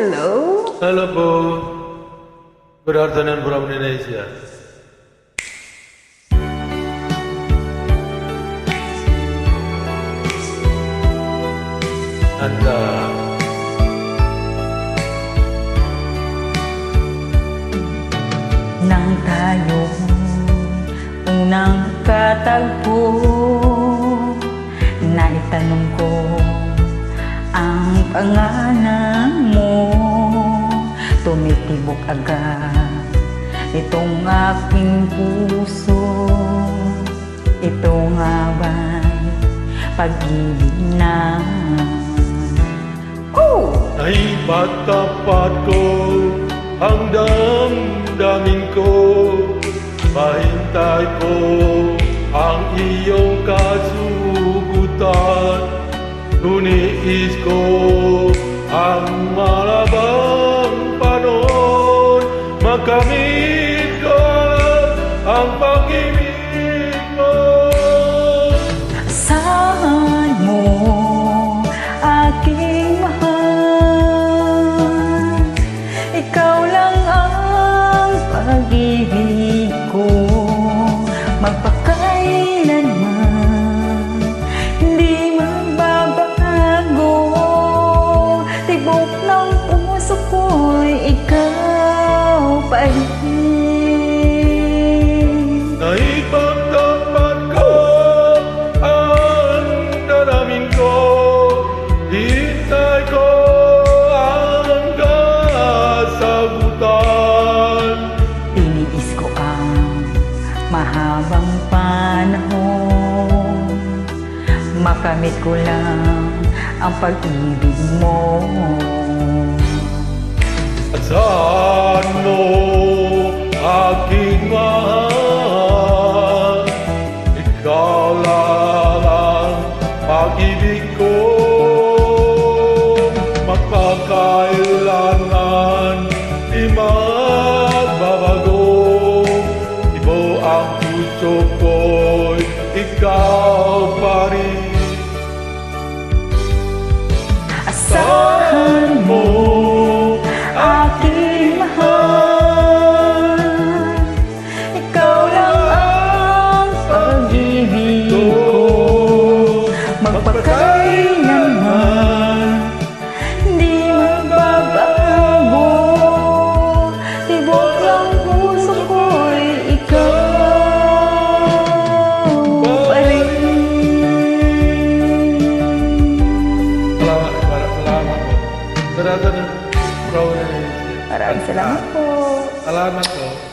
Hello? Hello po. Good afternoon from Indonesia. And Nang tayo unang katagpo, naitanong ko ang pangalan mo. Tumitibok agad itong aking puso. Ito nga ba'y pag-ibig na naipatapat ko ang damdamin ko. Mahintay ko ang iyong kasugutan. Nuniis ko ang malabang panahon. Makamit ko ang pag-ibig mo. Saan mo aking mahal? Ikaw lang ang pag-ibig ko. Magpakailanman hindi magbabago. Tibok ng puso ko'y ikaw pa rin. Naipagtapat ko ang daramin ko. Hintay ko ang kasagutan. Tiniis ko ang mahabang panahon. Makamit ko lang ang pag-ibig mo. At saan mo aking mahal? Ikaw lang ang pag-ibig ko. Magpakailangan di magbabago. Ibo ang puso ko'y ikaw pa rin. Asahan mo aking mahal. Ikaw lang ang pag-ibig ko. Magpakailanman di magbabago. Tibok ng puso ko'y ikaw pa rin. Salamat po. Salamat po. Maraming salamat po. Salamat po.